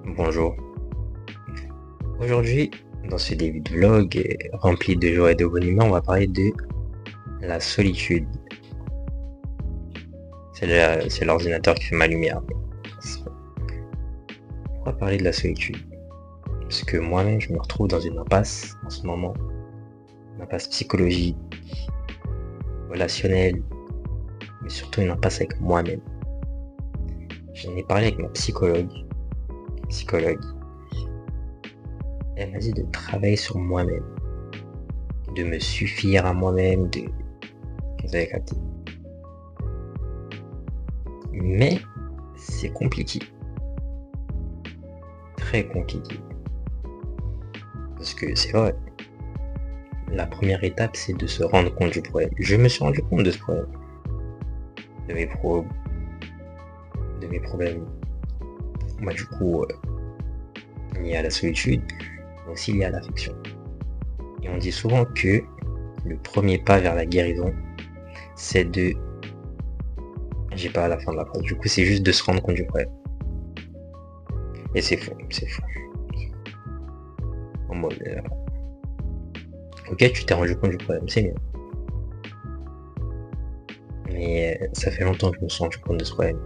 Bonjour. Aujourd'hui, dans ce début de vlog rempli de joie et de bonne humeur, on va parler de la solitude. C'est l'ordinateur qui fait ma lumière. Pourquoi parler de la solitude? Parce que moi-même, je me retrouve dans une impasse en ce moment. Une impasse psychologique, relationnelle, mais surtout une impasse avec moi-même. J'en ai parlé avec ma psychologue. Elle m'a dit de travailler sur moi-même, de me suffire à moi-même, vous avez capté. Mais c'est compliqué. Très compliqué. Parce que c'est vrai, la première étape, c'est de se rendre compte du problème. Je me suis rendu compte de ce problème. De mes problèmes. Moi, du coup, liés à la solitude, mais aussi liés à l'affection. Et on dit souvent que le premier pas vers la guérison, c'est de... J'ai pas à la fin de la phrase. Du coup, c'est juste de se rendre compte du problème. Et c'est faux. En mode... ok, tu t'es rendu compte du problème, c'est mieux. Mais ça fait longtemps que je me suis rendu compte de ce problème.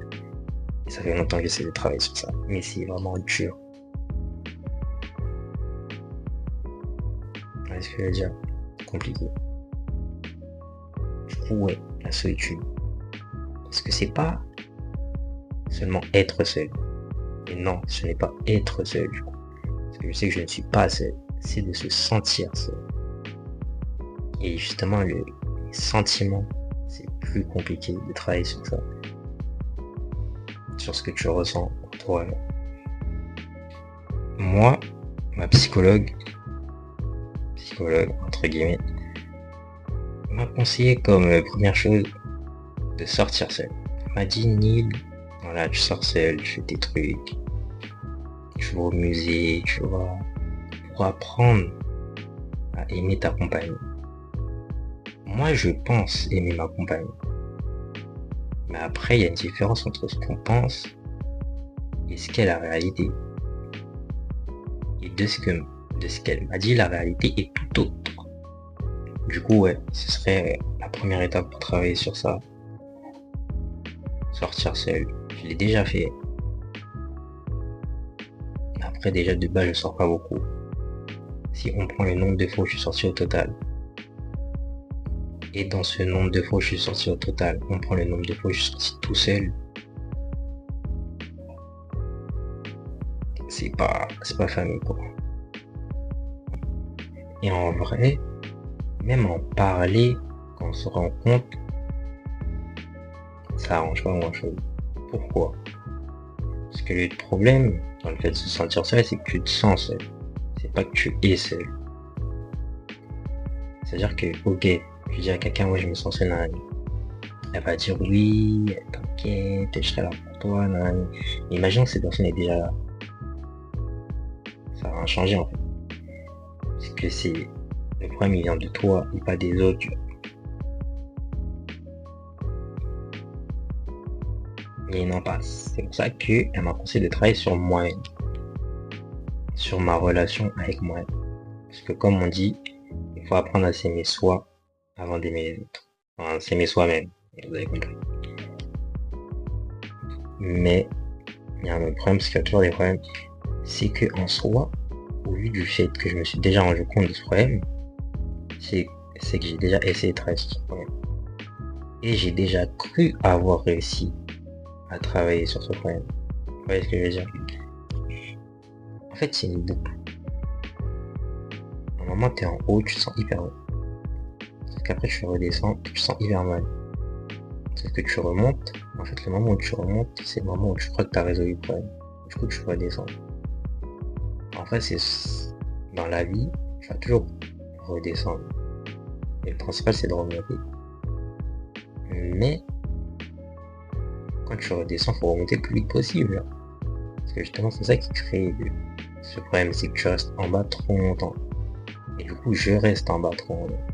Et ça fait longtemps que j'essaie de travailler sur ça. Mais c'est vraiment dur. Vous voyez ce que je veux dire? Compliqué. Du coup, ouais, la solitude. Parce que c'est pas seulement être seul. Et non, ce n'est pas être seul, du coup. Parce que je sais que je ne suis pas seul. C'est de se sentir seul. Et justement, les sentiments, c'est plus compliqué de travailler sur ça. Sur ce que tu ressens pour toi. Moi, ma psychologue, entre guillemets, m'a conseillé comme première chose de sortir seul. Elle m'a dit, Neil, voilà, tu sors seul, tu fais tes trucs, tu vas au musée, tu vas pour apprendre à aimer ta compagne. Moi, je pense aimer ma compagne. Mais après, il y a une différence entre ce qu'on pense et ce qu'est la réalité. Et de ce qu'elle m'a dit, la réalité est tout autre. Du coup, ouais, ce serait la première étape pour travailler sur ça. Sortir seul. Je l'ai déjà fait. Après, déjà, de base, je sors pas beaucoup. Si on prend le nombre de fois où je suis sorti au total, et dans ce nombre de fois où je suis sorti au total, on prend le nombre de fois où je suis sorti tout seul, c'est pas famille, quoi. Et en vrai, même en parler, quand on se rend compte, ça arrange pas grand chose. Pourquoi? Parce que le problème dans le fait de se sentir seul, c'est que tu te sens seul. C'est pas que tu es seul. C'est-à-dire que, ok, je dis à quelqu'un, ouais, je me sens seul, nan. Elle va dire oui, t'inquiète, je serai là pour toi, nan. Imaginons que cette personne est déjà là. Ça va changer en fait. Parce que le problème, il vient de toi et pas des autres. Mais non pas. C'est pour ça qu'elle m'a conseillé de travailler sur moi-même. Sur ma relation avec moi. Parce que comme on dit, il faut apprendre à s'aimer soi avant d'aimer les autres. Enfin, s'aimer soi-même. Vous avez compris. Mais il y a un autre problème, parce qu'il y a toujours des problèmes. C'est que en soi, au vu du fait que je me suis déjà rendu compte de ce problème, c'est que j'ai déjà essayé de travailler sur ce problème. Et j'ai déjà cru avoir réussi à travailler sur ce problème. Vous voyez ce que je veux dire? En fait, c'est une boucle. À un moment, t'es en haut, tu te sens hyper haut. Sauf qu'après, tu redescends, tu te sens hyper mal. Sauf que tu remontes. En fait, le moment où tu remontes, c'est le moment où tu crois que tu as résolu le problème. Du coup, tu redescends. En fait, c'est dans la vie, tu vas toujours redescendre. Et le principal, c'est de remonter. Mais quand tu redescends, il faut remonter le plus vite possible. Parce que justement, c'est ça qui crée ce problème, c'est que tu restes en bas trop longtemps. Et du coup, je reste en bas trop longtemps.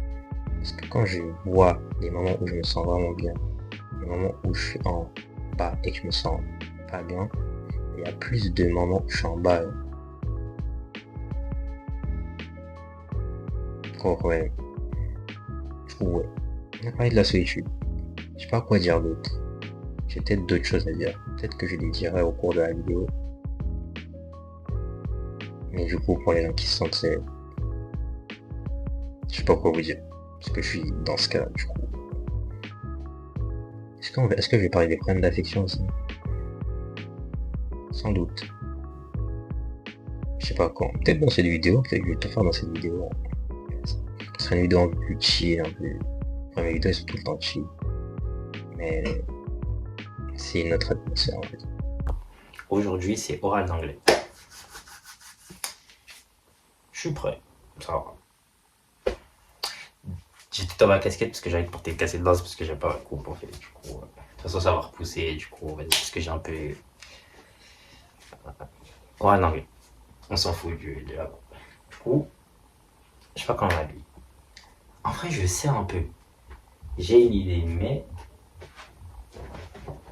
Parce que quand je vois des moments où je me sens vraiment bien, des moments où je suis en bas et que je me sens pas bien, Il y a plus de moments où je suis en bas. Oh ouais. Ouais. On a parlé de la solitude. Je sais pas quoi dire d'autre. J'ai peut-être d'autres choses à dire. Peut-être que je les dirai au cours de la vidéo. Mais du coup, pour les gens qui se sentent seuls, je sais pas quoi vous dire. Parce que je suis dans ce cas-là, du coup. Est-ce que je vais parler des problèmes d'affection aussi? Sans doute. Je sais pas quand. Peut-être dans cette vidéo, peut-être que je vais tout faire dans cette vidéo. Ce sera une vidéo un peu plus chill, un peu... Enfin, mes vidéos elles sont tout le temps chill. Mais c'est une autre atmosphère en fait. Aujourd'hui, c'est oral d'anglais. Je suis prêt. Ça va. J'ai tout à ma casquette parce que j'arrive de porter une casquette basse parce que j'ai pas la coupe en fait. Du coup, de toute façon, ça va repousser. Du coup, on va dire parce que j'ai un peu. Oral d'anglais. On s'en fout de là-bas. Du coup, je sais pas comment on m'habille. En vrai, je sais un peu. J'ai une idée, mais.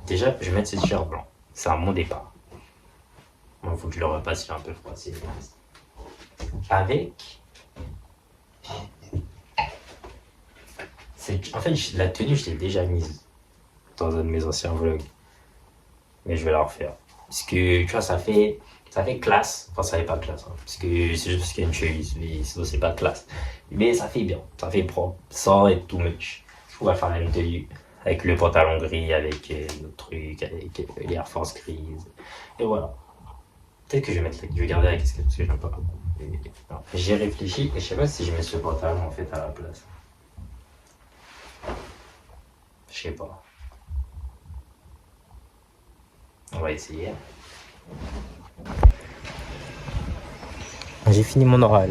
Déjà, je vais mettre ce t-shirt blanc. C'est un bon départ. Bon, faut que je le repasse, il est un peu froissé. Avec. En fait, la tenue, je l'ai déjà mise dans un de mes anciens vlogs. Mais je vais la refaire. Parce que, tu vois, ça fait classe. Enfin, ça fait pas classe. Hein, parce que c'est juste parce qu'il y a une chemise. Mais sinon, c'est pas classe. Mais ça fait bien. Ça fait propre. Sans être too much. On va faire la même tenue. Avec le pantalon gris, avec notre truc, avec les Air Force grises. Et voilà. Peut-être que je vais garder la casquette parce que j'aime pas. J'ai réfléchi et je sais pas si je mets ce pantalon en fait à la place. Je sais pas. On va essayer. J'ai fini mon oral.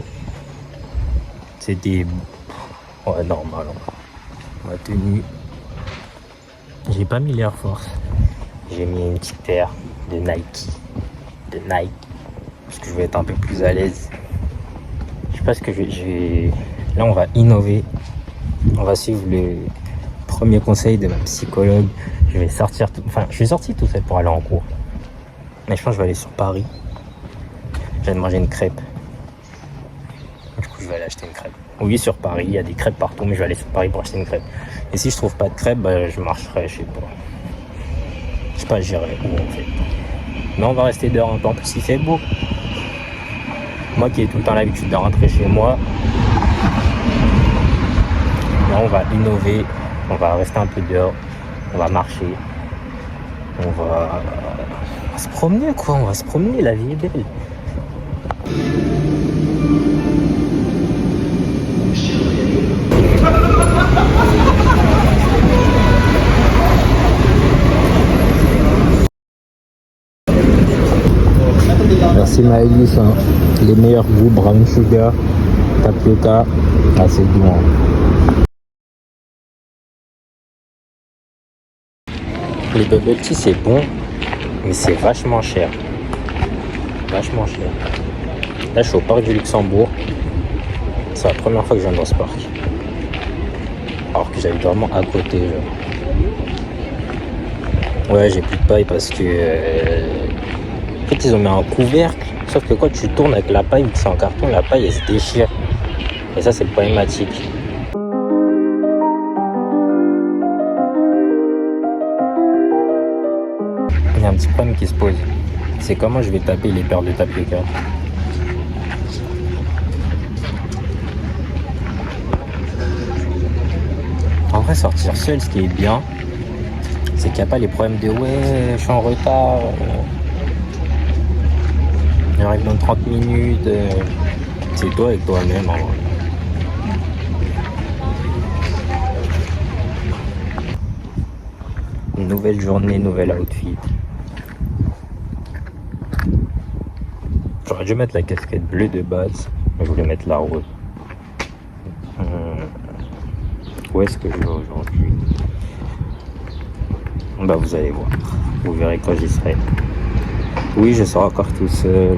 C'était normal. Ma tenue. J'ai pas mis l'Air Force. J'ai mis une petite paire de Nike. Parce que je vais être un peu plus à l'aise. Je sais pas ce que je vais. Là, on va innover. On va suivre le premier conseil de ma psychologue. Je vais sortir. Enfin, je suis sorti tout seul pour aller en cours. Mais je pense que je vais aller sur Paris. Je viens de manger une crêpe. Du coup, je vais aller acheter une crêpe. Oui, sur Paris, il y a des crêpes partout, mais je vais aller sur Paris pour acheter une crêpe. Et si je trouve pas de crêpes, bah, je marcherai, je sais pas. Je sais pas, j'irai où en fait. Mais on va rester dehors un peu. En plus, il fait beau. Moi qui ai tout le temps l'habitude de rentrer chez moi, là, on va innover. On va rester un peu dehors. On va marcher. On va se promener, quoi. On va se promener. La vie est belle. Merci Maëlys, hein. Les meilleurs goûts, brown sugar, tapioca, c'est doux. Hein. Les bubble tea c'est bon, mais c'est vachement cher. Vachement cher. Là je suis au parc du Luxembourg. C'est la première fois que je viens dans ce parc. Alors que j'habite vraiment à côté. Ouais, j'ai plus de paille parce que en fait ils ont mis un couvercle. Sauf que quand tu tournes avec la paille, vu que c'est en carton, la paille elle se déchire. Et ça c'est problématique. Il y a un petit problème qui se pose. C'est comment je vais taper les paires de tapioca. En vrai, sortir seul, ce qui est bien, c'est qu'il n'y a pas les problèmes de ouais, je suis en retard, j'arrive dans 30 minutes. C'est toi avec toi-même. En vrai. Nouvelle journée, nouvel outfit. J'aurais dû mettre la casquette bleue de base, mais je voulais mettre la rose. Où est-ce que je vais aujourd'hui? Bah vous allez voir, vous verrez quand j'y serai. Oui, je serai encore tout seul.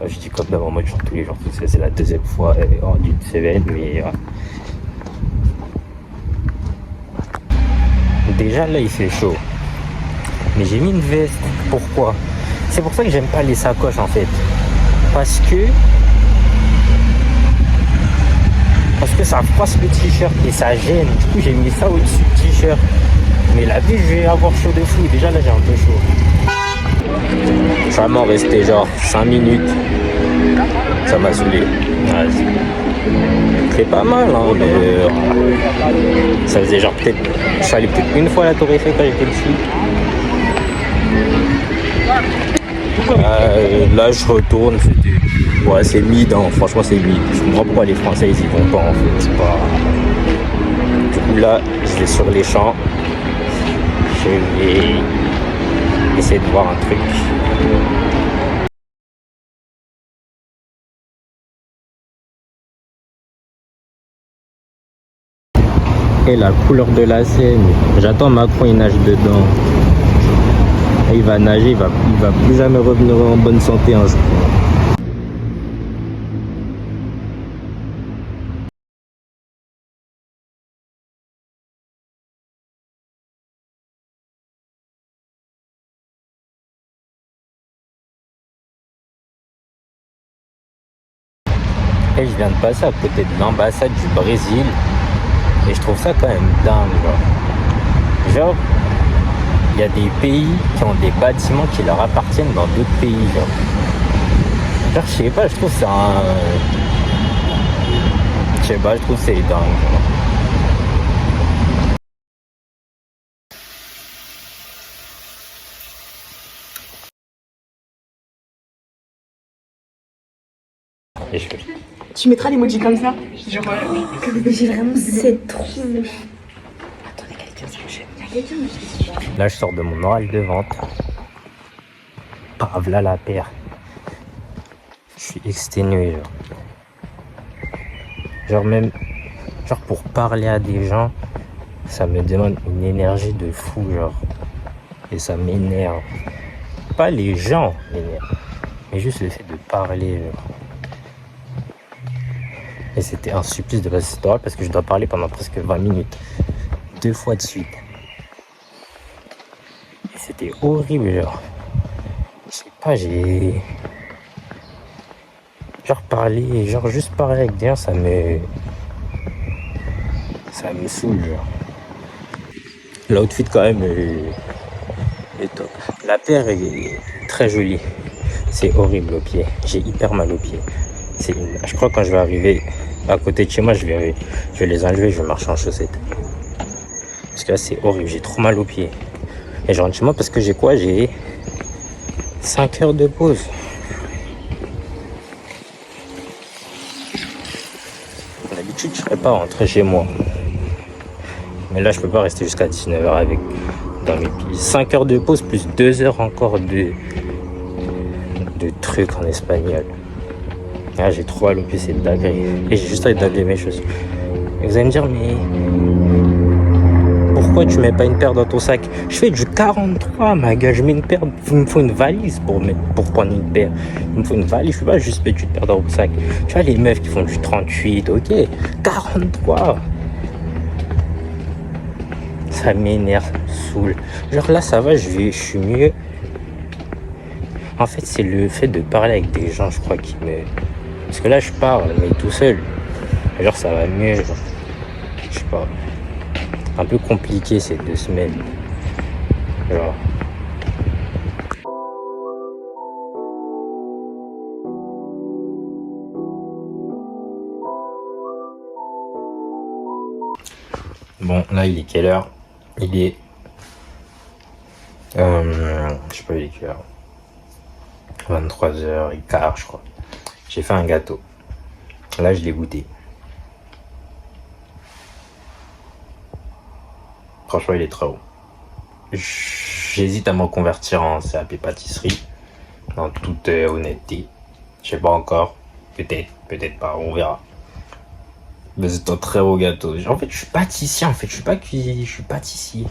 Je dis comme d'avant, moi je sors tous les jours tout seul. C'est la deuxième fois hors d'une semaine, mais Déjà là il fait chaud. Mais j'ai mis une veste. Pourquoi? C'est pour ça que j'aime pas les sacoches en fait. Parce que ça froisse le t-shirt et ça gêne. Du coup j'ai mis ça au-dessus du t-shirt. Mais la vie je vais avoir chaud de fou. Déjà là j'ai un peu chaud. Je suis vraiment resté genre 5 minutes. Ça m'a saoulé. Ouais, c'est pas mal hein, mais ça faisait genre peut-être. Je suis allé peut-être une fois à la Tour Eiffel quand j'étais petit. Là je retourne, ouais, c'est mid hein. Franchement c'est mid. Je comprends pourquoi les Français ils y vont pas en fait. C'est pas. Du coup là je vais sur les champs. Je vais essayer de voir un truc. Et la couleur de la Seine. J'attends Macron il nage dedans. Et il va nager, il va plus jamais revenir en bonne santé hein. Et je viens de passer à côté de l'ambassade du Brésil. Et je trouve ça quand même dingue. Genre, il y a des pays qui ont des bâtiments qui leur appartiennent dans d'autres pays. Genre, je sais pas, je trouve ça un. Je sais pas, je trouve c'est dingue. Genre. Et je fais. Tu mettras l'emoji comme ça. Genre, j'ai vraiment cette tronche. Attendez, quelqu'un. Là, je sors de mon oral de vente. Paf, là la paire. Je suis exténué, genre pour parler à des gens, ça me demande une énergie de fou, genre. Et ça m'énerve. Pas les gens m'énervent, mais juste le fait de parler, genre. Et c'était un supplice de passer cette oral parce que je dois parler pendant presque 20 minutes. 2 fois de suite. Et c'était horrible, genre. Je sais pas, j'ai. Genre parler, genre juste parler avec des gens, ça me saoule, genre. L'outfit quand même est top. La paire est très jolie. C'est horrible au pied. J'ai hyper mal au pied. Je crois que quand je vais arriver à côté de chez moi, je vais les enlever, je vais marcher en chaussettes. Parce que là c'est horrible, j'ai trop mal aux pieds. Et je rentre chez moi parce que j'ai quoi? J'ai 5 heures de pause. D'habitude je serais pas rentré chez moi. Mais là je peux pas rester jusqu'à 19h avec dans mes pieds. 5 heures de pause plus 2 heures encore de trucs en espagnol. Ah, j'ai trop mal au pied, c'est dinguerie. Et j'ai juste envie d'enlever mes chaussures. Et vous allez me dire, mais pourquoi tu mets pas une paire dans ton sac? Je fais du 43, ma gueule. Je mets une paire. Il me faut une valise pour prendre une paire. Il me faut une valise. Je peux pas juste mettre une paire dans mon sac. Tu vois, les meufs qui font du 38, ok. 43. Ça m'énerve, ça me saoule. Genre là, ça va, je suis mieux. En fait, c'est le fait de parler avec des gens, je crois, qui me. Parce que là, je parle, mais tout seul. Genre, ça va mieux. Genre. Je sais pas. Un peu compliqué ces 2 semaines. Genre. Bon, là, il est quelle heure? Il est. Je sais pas, il est quelle heure? 23h15, je crois. J'ai fait un gâteau. Là, je l'ai goûté. Franchement, il est trop bon. J'hésite à me convertir en CAP pâtisserie. En toute honnêteté. Je sais pas encore. Peut-être pas. On verra. Mais c'est un très beau gâteau. En fait, je suis pâtissier. En fait, je suis pas cuisinier. Je suis pâtissier.